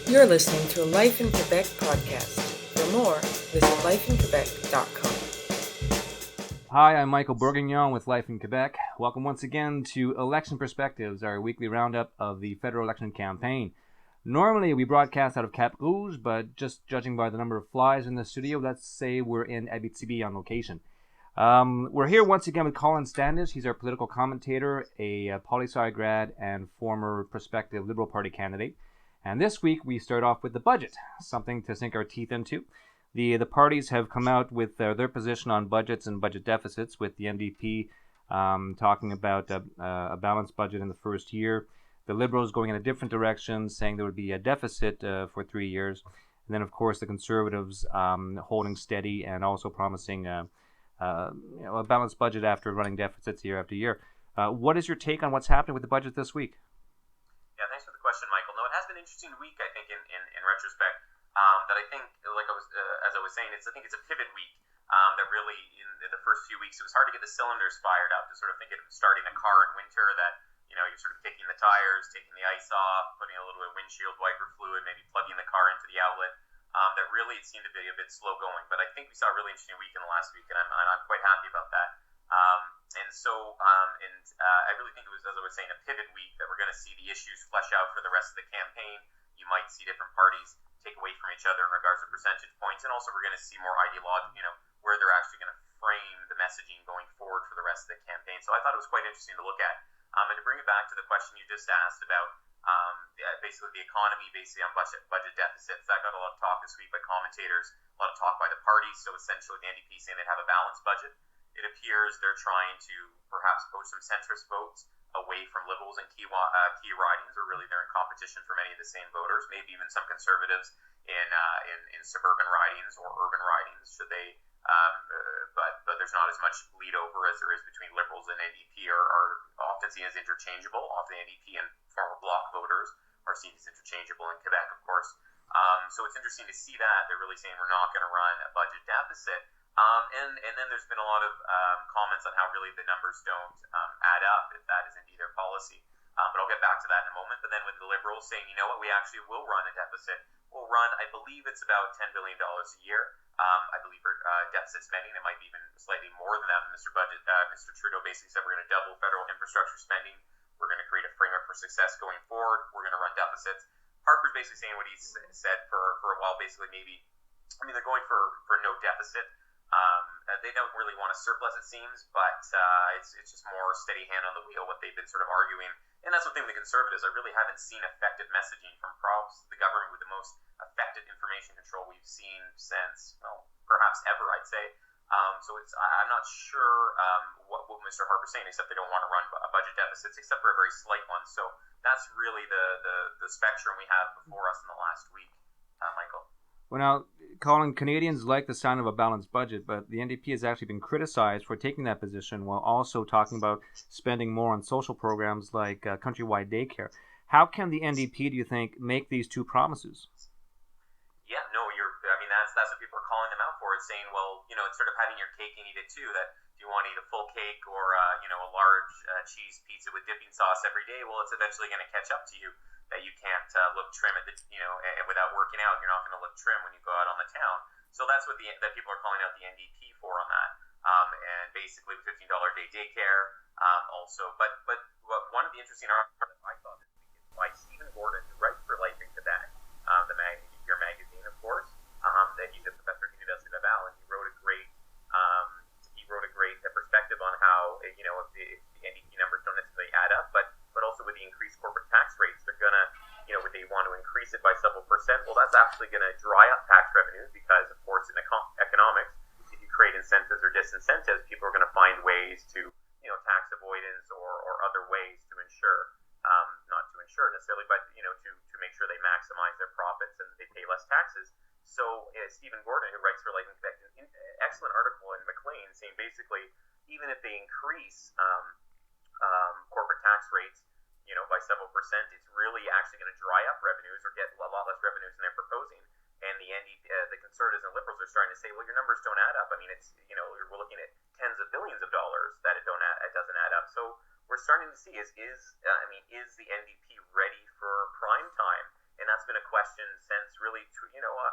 You're listening to a Life in Quebec podcast. For more, visit lifeinquebec.com. Hi, I'm Michael Bourguignon with Life in Quebec. Welcome once again to Election Perspectives, our weekly roundup of the federal election campaign. Normally, we broadcast out of Cap Rouge, but just judging by the number of flies in the studio, let's say we're in Abitibi on location. We're here once again with Colin Standish. He's our political commentator, a poli-sci grad and former prospective Liberal Party candidate. And this week, we start off with the budget, something to sink our teeth into. The parties have come out with their position on budgets and budget deficits, with the NDP talking about a balanced budget in the first year. The Liberals going in a different direction, saying there would be a deficit for 3 years. And then, of course, the Conservatives holding steady and also promising a balanced budget after running deficits year after year. What is your take on what's happening with the budget this week? Yeah, thanks for the question, Michael. No, it has been an interesting week, I think, in retrospect. That I think, as I was saying, I think it's a pivot week. That really, in the first few weeks, it was hard to get the cylinders fired up. To sort of think of starting a car in winter, that you're sort of kicking the tires, taking the ice off, putting a little bit of windshield wiper fluid, maybe plugging the car into the outlet. That really it seemed to be a bit slow going. But I think we saw a really interesting week in the last week, and I'm quite happy about that. I really think it was, as I was saying, a pivot week that we're going to see the issues flesh out for the rest of the campaign. You might see different parties take away from each other in regards to percentage points, and also we're going to see more ideology, where they're actually going to frame the messaging going forward for the rest of the campaign. So I thought it was quite interesting to look at. And to bring it back to the question you just asked about basically the economy, basically on budget deficits, that got a lot of talk this week by commentators, a lot of talk by the parties. So essentially the NDP saying they'd have a balanced budget. It appears they're trying to perhaps poach some centrist votes away from Liberals and key ridings, or really they're in competition for many of the same voters, maybe even some Conservatives in suburban ridings or urban ridings, should they. But there's not as much lead over as there is between Liberals and NDP, are often seen as interchangeable. Often NDP and former Bloc voters are seen as interchangeable in Quebec, of course. So it's interesting to see that they're really saying we're not going to run a budget deficit. And then there's been a lot of comments on how really the numbers don't add up, if that is indeed their policy. But I'll get back to that in a moment. But then with the Liberals saying, you know what, we actually will run a deficit. We'll run, I believe it's about $10 billion a year. I believe for deficit spending, it might be even slightly more than that. Mr. Trudeau basically said we're going to double federal infrastructure spending. We're going to create a framework for success going forward. We're going to run deficits. Harper's basically saying what he's said for a while, basically they're going for no deficit. They don't really want a surplus, it seems, but it's just more steady hand on the wheel, what they've been sort of arguing. And that's one thing with the Conservatives. I really haven't seen effective messaging from perhaps the government with the most effective information control we've seen since, perhaps ever, I'd say. So I'm not sure what Mr. Harper's saying, except they don't want to run budget deficits, except for a very slight one. So that's really the spectrum we have before us in the last week, Michael. Well, now, Colin, Canadians like the sound of a balanced budget, but the NDP has actually been criticized for taking that position while also talking about spending more on social programs like countrywide daycare. How can the NDP, do you think, make these two promises? Yeah, no, that's what people are calling them out for. It's saying, well, it's sort of having your cake and eat it too. That do you want to eat a full cake or a large cheese pizza with dipping sauce every day? Well, it's eventually going to catch up to you. That you can't look trim at without working out. You're not going to look trim when you go out on the town. So that's what that people are calling out the NDP for on that. And basically with $15 a day daycare also. But one of the interesting articles I thought this week is by Stephen Gordon, who writes for Life in Quebec, your magazine, of course. That he's a professor at the University of Laval, and he wrote a great perspective on how if the NDP numbers don't necessarily add up, but also with the increased corporate tax rates, they're gonna, they want to increase it by several percent. Well, that's actually going to dry up tax revenues because, of course, in economics, if you create incentives or disincentives, people are going to find ways to, tax avoidance or other ways to ensure, not to ensure necessarily, but to make sure they maximize their profits and they pay less taxes. So Stephen Gordon, who writes for Life in Quebec, an excellent article in Maclean saying basically, even if they increase corporate tax rates, by several percent, it's really actually going to dry up revenues or get a lot less revenues than they're proposing. And the Conservatives and Liberals are starting to say, well, your numbers don't add up. I mean, it's we're looking at tens of billions of dollars that it doesn't add up. So we're starting to see is the NDP ready for prime time? And that's been a question since really,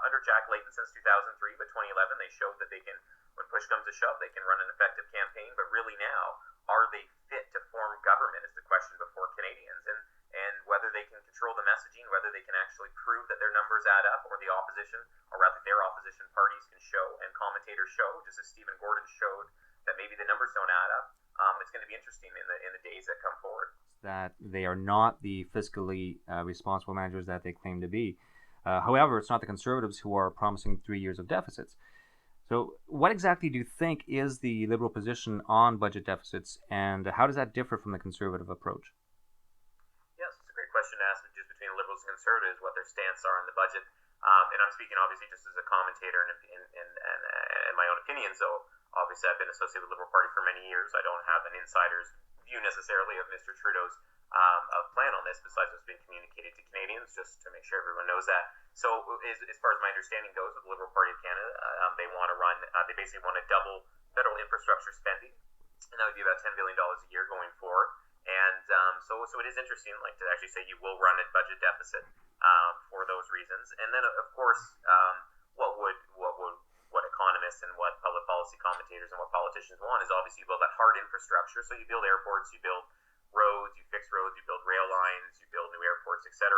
under Jack Layton since 2003, but 2011 they showed that they can, when push comes to shove, they can run an effective campaign. But really now, are they fit to form government is the question before Canadians, and whether they can control the messaging, whether they can actually prove that their numbers add up, or the opposition, or rather their opposition parties can show, and commentators show, just as Stephen Gordon showed, that maybe the numbers don't add up. It's going to be interesting in the days that come forward. That they are not the fiscally responsible managers that they claim to be. However, it's not the Conservatives who are promising 3 years of deficits. So what exactly do you think is the Liberal position on budget deficits, and how does that differ from the Conservative approach? Yes, it's a great question to ask, just between Liberals and Conservatives, what their stance are on the budget. And I'm speaking obviously just as a commentator and my own opinion. So obviously I've been associated with the Liberal Party for many years. I don't have an insider's view necessarily of Mr. Trudeau's plan on this, besides what's been communicated to Canadians, just to make sure everyone knows that. So as far as my understanding goes, with the Liberal Party of Canada, they want to run, they basically want to double federal infrastructure spending, and that would be about $10 billion a year going forward. And so it is interesting, like, to actually say you will run a budget deficit for those reasons. And then of course, what economists and what public policy commentators and what politicians want is obviously you build that hard infrastructure. So you build airports, you build roads, you fix roads, you build rail lines, you build new airports, etc.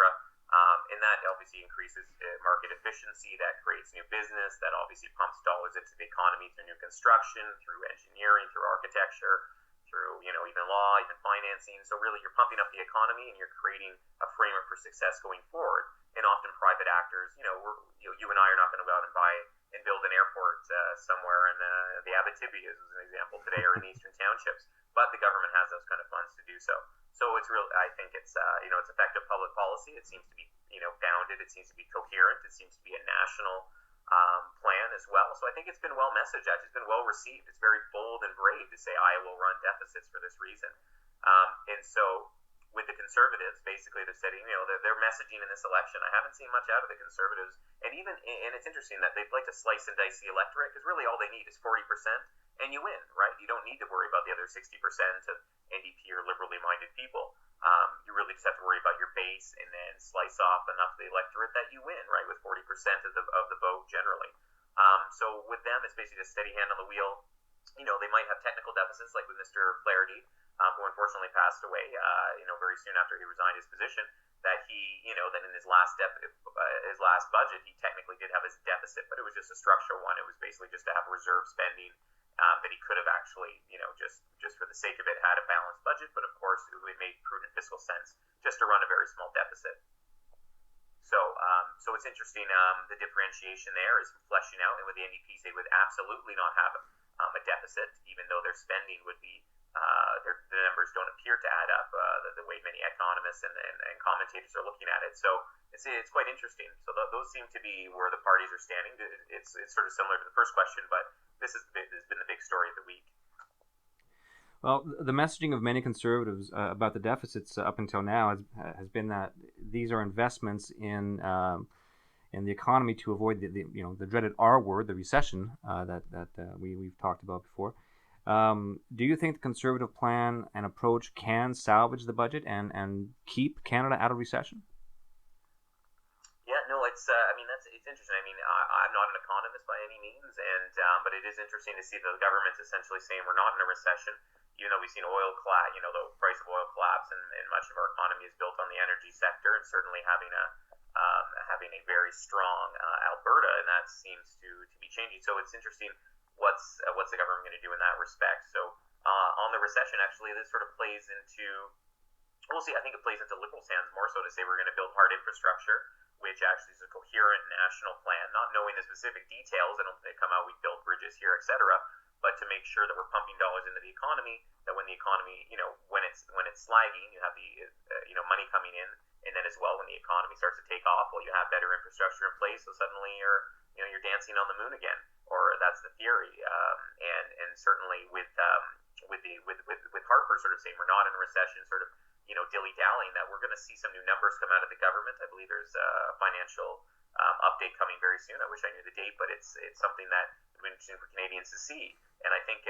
And that obviously increases market efficiency, that creates new business, that obviously pumps dollars into the economy through new construction, through engineering, through architecture, through even law, even financing. So really you're pumping up the economy and you're creating a framework for success going forward. And often private actors, you and I are not going to go out and buy and build an airport somewhere in the Abitibi, as an example today, or in the Eastern Townships. But the government has those kind of funds to do so. So it's real. I think it's it's effective public policy. It seems to be bounded. It seems to be coherent. It seems to be a national plan as well. So I think it's been well messaged. It's been well received. It's very bold and brave to say I will run deficits for this reason. And so with the Conservatives, basically they're saying, their messaging in this election, I haven't seen much out of the Conservatives. And it's interesting that they'd like to slice and dice the electorate, because really all they need is 40%, and you win, right? You don't need to worry about the other 60% of NDP or liberally minded people. You really just have to worry about your base and then slice off enough of the electorate that you win, right? With 40% of the vote generally. So with them, it's basically a steady hand on the wheel. They might have technical deficits, like with Mr. Flaherty, who unfortunately passed away, very soon after he resigned his position. That he, then in his last budget, he technically did have his deficit, but it was just a structural one. It was basically just to have reserve spending that he could have actually, just for the sake of it, had a balanced budget. But of course, it made prudent fiscal sense just to run a very small deficit. So it's interesting. The differentiation there is fleshing out, and with the NDPs, they would absolutely not have a deficit, even though their spending would be. The numbers don't appear to add up the way many economists and commentators are looking at it. So it's quite interesting. So those seem to be where the parties are standing. It's sort of similar to the first question, but this has been the big story of the week. Well, the messaging of many Conservatives about the deficits up until now has been that these are investments in the economy to avoid the dreaded R word, the recession that we've talked about before. Do you think the Conservative plan and approach can salvage the budget and keep Canada out of recession? Yeah, no, it's interesting. I mean, I'm not an economist by any means, but it is interesting to see that the government's essentially saying we're not in a recession, even though we've seen oil collapse, the price of oil collapse, and much of our economy is built on the energy sector, and certainly having a very strong Alberta, and that seems to be changing. So it's interesting. What's the government going to do in that respect? So on the recession, actually, this sort of plays into. We'll see. I think it plays into Liberals' hands more so to say we're going to build hard infrastructure, which actually is a coherent national plan, not knowing the specific details. I don't think they come out, we build bridges here, etc. But to make sure that we're pumping dollars into the economy, that when the economy, when it's slagging, you have the money coming in, and then as well when the economy starts to take off, well, you have better infrastructure in place, so suddenly you're dancing on the moon again, or that's the theory. And certainly with Harper sort of saying we're not in a recession, sort of dilly-dallying, that we're going to see some new numbers come out of the government. I believe there's a financial update coming very soon. I wish I knew the date, but it's something that would be interesting for Canadians to see. And I think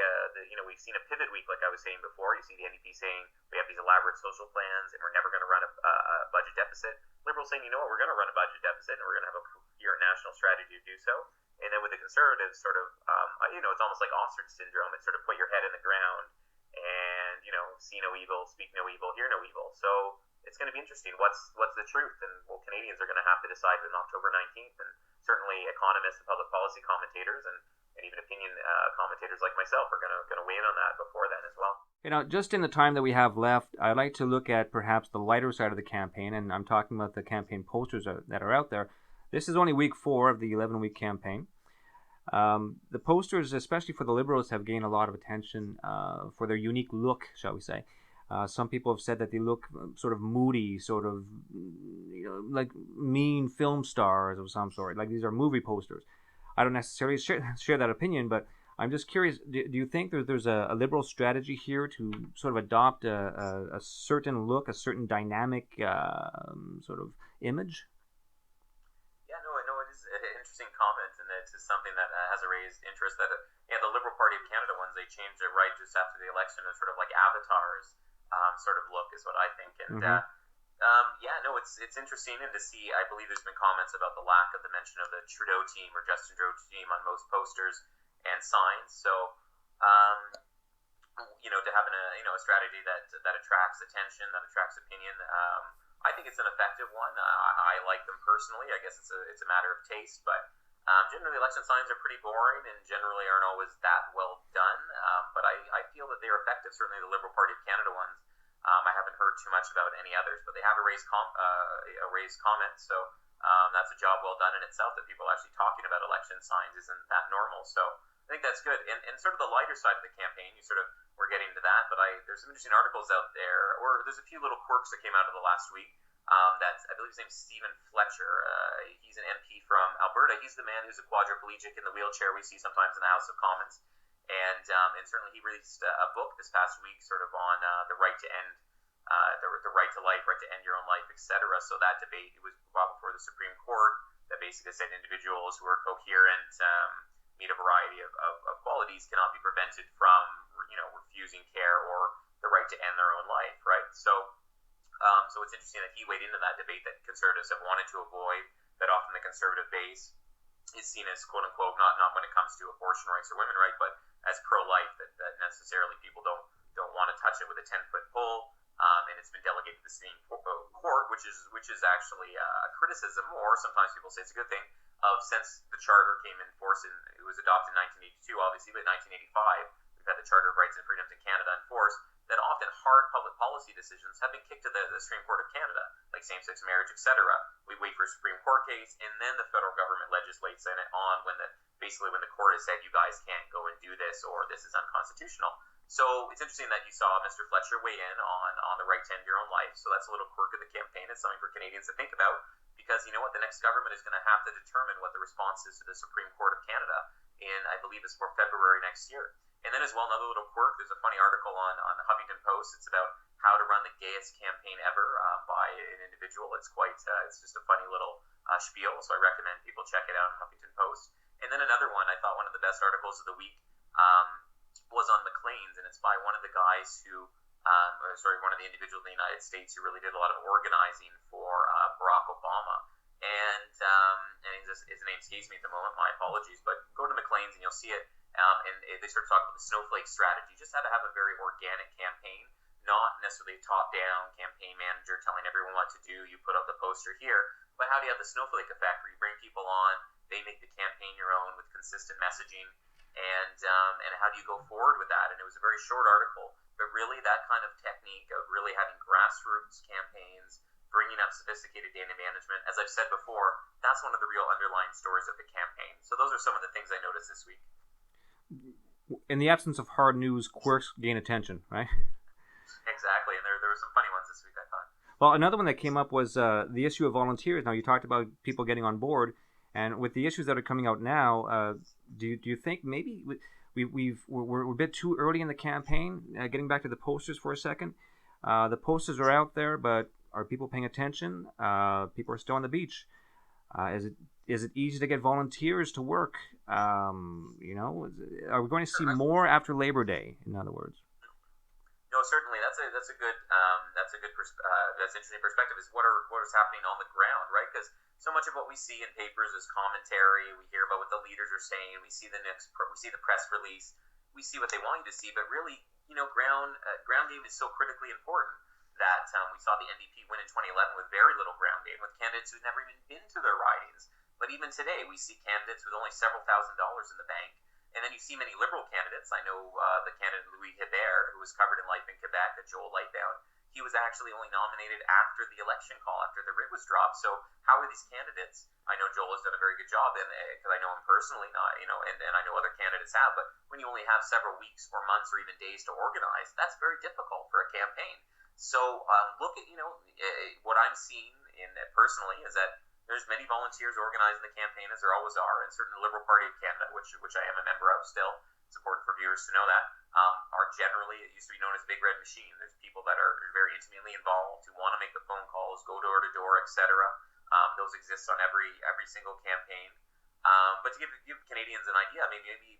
we've seen a pivot week, like I was saying before. You see the NDP saying we have these elaborate social plans and we're never going to run a budget deficit. Liberals saying, you know what, we're going to run a budget deficit and we're going to have a coherent national strategy to do so. And then with the Conservatives, sort of, it's almost like ostrich syndrome. It's sort of put your head in the ground and, see no evil, speak no evil, hear no evil. So it's going to be interesting. What's the truth? And Canadians are going to have to decide on October 19th. And certainly economists and public policy commentators and even opinion commentators like myself are going to weigh in on that before then as well. Just in the time that we have left, I'd like to look at perhaps the lighter side of the campaign, and I'm talking about the campaign posters that are out there. This is only week 4 of the 11-week campaign. The posters, especially for the Liberals, have gained a lot of attention for their unique look, shall we say. Some people have said that they look sort of moody, sort of, like mean film stars of some sort. Like these are movie posters. I don't necessarily share that opinion, but I'm just curious. Do you think there's a Liberal strategy here to sort of adopt a certain look, a certain dynamic sort of image? Yeah, no, it is an interesting comment, and it is something that has raised interest. That the Liberal Party of Canada ones, they changed it right just after the election as sort of like avatars. Sort of look is what I think, and it's interesting, and to see, I believe there's been comments about the lack of the mention of the Trudeau team or Justin Trudeau team on most posters and signs. So, to have a strategy that attracts attention, that attracts opinion, I think it's an effective one. I like them personally. I guess it's a matter of taste, but generally election signs are pretty boring and generally aren't always that well done. But I feel that they're effective. Certainly the Liberal Party of Canada ones. I haven't heard too much about any others, but they have a raised comment. So that's a job well done in itself. That people actually talking about election signs isn't that normal. So I think that's good. And sort of the lighter side of the campaign, we're getting to that. But there's some interesting articles out there, or there's a few little quirks that came out of the last week. I believe his name's Stephen Fletcher. He's an MP from Alberta. He's the man who's a quadriplegic in the wheelchair we see sometimes in the House of Commons. And certainly he released a book this past week sort of on the right to end, the right to life, right to end your own life, etc. So that debate was brought before the Supreme Court that basically said individuals who are coherent, meet a variety of qualities, cannot be prevented from, refusing care or the right to end their own life, right? So it's interesting that he weighed into that debate that Conservatives have wanted to avoid, that often the Conservative base is seen as quote-unquote, not when it comes to abortion rights or women rights, but as pro-life, that necessarily people don't want to touch it with a 10-foot pole, and it's been delegated to the Supreme Court, which is actually a criticism, or sometimes people say it's a good thing, of since the Charter came in force, it was adopted in 1982, obviously, but in 1985, we've had the Charter of Rights and Freedoms in Canada in force, that often hard public policy decisions have been kicked to the Supreme Court of Canada, like same-sex marriage, etc. We wait for a Supreme Court case, and then the federal government legislates in it on when the court has said you guys can't go and do this, or this is unconstitutional. So it's interesting that you saw Mr. Fletcher weigh in on the right to end your own life. So that's a little quirk of the campaign. It's something for Canadians to think about, because you know what, the next government is going to have to determine what the response is to the Supreme Court of Canada in, I believe it's for February next year. And then as well, another little quirk, there's a funny article on the Huffington Post. It's about how to run the gayest campaign ever by an individual. It's it's just a funny little spiel, so I recommend people check it out on Huffington Post. And then another one, I thought one of the best articles of the week was on Maclean's, and it's by one of the guys who, one of the individuals in the United States who really did a lot of organizing for Barack Obama. And his name escapes me at the moment, my apologies, but go to Maclean's and you'll see it. And they sort of talk about the snowflake strategy, just how to have a very organic campaign, not necessarily a top-down campaign manager telling everyone what to do, you put up the poster here, but how do you have the snowflake effect where you bring people on, they make the campaign your own with consistent messaging, and how do you go forward with that? And it was a very short article, but really that kind of technique of really having grassroots campaigns, bringing up sophisticated data management, as I've said before, that's one of the real underlying stories of the campaign. So those are some of the things I noticed this week. In the absence of hard news, quirks gain attention, right? Exactly, and there were some funny ones this week, I thought. Well, another one that came up was the issue of volunteers. Now, you talked about people getting on board, and with the issues that are coming out now, do you think maybe we're a bit too early in the campaign? Getting back to the posters for a second, the posters are out there, but are people paying attention? People are still on the beach. Is it easy to get volunteers to work? Are we going to see more after Labor Day, in other words? No, No, certainly that's a good that's interesting perspective. Is what is happening on the ground, right? Because so much of what we see in papers is commentary. We hear about what the leaders are saying. We see we see the press release. We see what they want you to see, but really, ground game is so critically important that we saw the NDP win in 2011 with very little ground game, with candidates who'd never even been to their ridings. But even today, we see candidates with only several $1,000s in the bank. And then you see many Liberal candidates. I know the candidate Louis Hébert, who was covered in Life in Quebec, Joel Lightbound. He was actually only nominated after the election call, after the writ was dropped. So how are these candidates? I know Joel has done a very good job, and because I know him personally, and I know other candidates have. But when you only have several weeks or months or even days to organize, that's very difficult for a campaign. So look at what I'm seeing personally is that there's many volunteers organizing the campaign, as there always are, and certainly the Liberal Party of Canada, which I am a member of still. It's important for viewers to know that. Are generally, it used to be known as Big Red Machine. There's people that are very intimately involved who want to make the phone calls, go door to door, etc. Those exist on every single campaign. But to give Canadians an idea, maybe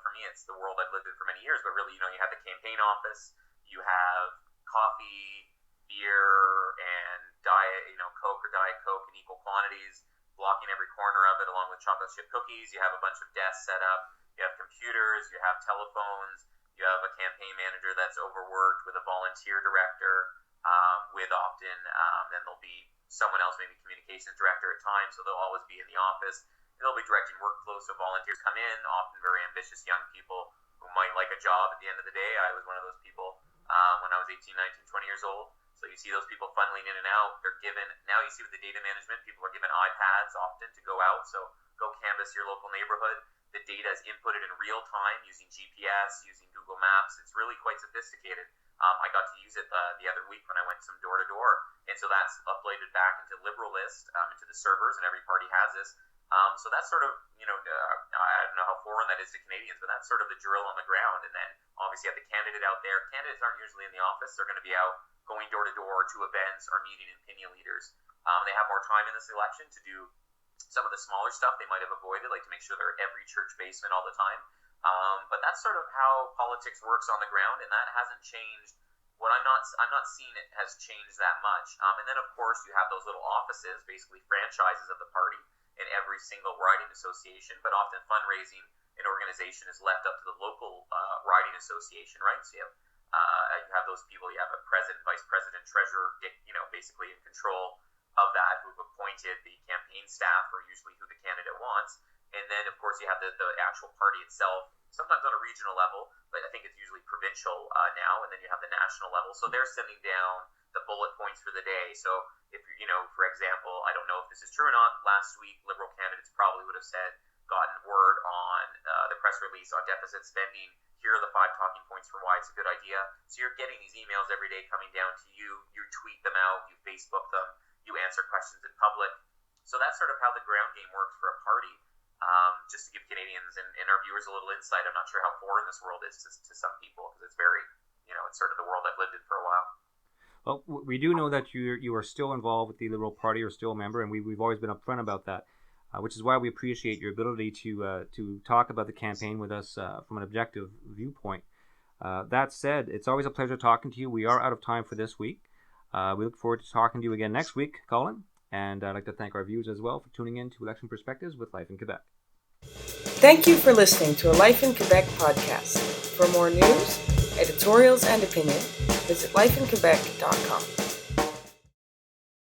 for me it's the world I've lived in for many years. But really, you have the campaign office, you have coffee, beer, and Coke or Diet Coke in equal quantities, blocking every corner of it, along with chocolate chip cookies. You have a bunch of desks set up. You have computers. You have telephones. You have a campaign manager that's overworked with a volunteer director. With often, then there'll be someone else, maybe communications director at times. So they'll always be in the office. And they'll be directing workflows. So volunteers come in, often very ambitious young people who might like a job at the end of the day. I was one of those people when I was 18, 19, 20 years old. So you see those people funneling in and out. They're given, now you see with the data management, people are given iPads often to go out. So go canvass your local neighborhood. The data is inputted in real time using GPS, using Google Maps. It's really quite sophisticated. I got to use it the other week when I went some door to door. And so that's uploaded back into Liberal List, into the servers, and every party has this. So that's sort of, I don't know how foreign that is to Canadians, but that's sort of the drill on the ground. And then obviously you have the candidate out there. Candidates aren't usually in the office. They're going to be out going door to door to events or meeting opinion leaders. They have more time in this election to do some of the smaller stuff they might have avoided, like to make sure they're at every church basement all the time. But that's sort of how politics works on the ground, and that hasn't changed. What I'm not seeing it has changed that much. And then of course you have those little offices, basically franchises of the party in every single riding association, but often fundraising and organization is left up to the local riding association, right? So you have those people. You have a president, vice president, treasurer, basically in control of that, who've appointed the campaign staff, or usually who the candidate wants. And then, of course, you have the actual party itself, sometimes on a regional level, but I think it's usually provincial now. And then you have the national level. So they're sending down the bullet points for the day. So if for example, I don't know if this is true or not, last week Liberal candidates probably would have gotten word on the press release on deficit spending. Here are the 5 talking points for why it's a good idea. So you're getting these emails every day coming down to you. You tweet them out. You Facebook them. You answer questions in public. So that's sort of how the ground game works for a party. Just to give Canadians and our viewers a little insight, I'm not sure how foreign this world is to some people, because it's very, it's sort of the world I've lived in for a while. Well, we do know that you are still involved with the Liberal Party, or still a member, and we've always been upfront about that. Which is why we appreciate your ability to talk about the campaign with us from an objective viewpoint. That said, it's always a pleasure talking to you. We are out of time for this week. We look forward to talking to you again next week, Colin. And I'd like to thank our viewers as well for tuning in to Election Perspectives with Life in Quebec. Thank you for listening to a Life in Quebec podcast. For more news, editorials, and opinion, visit lifeinquebec.com.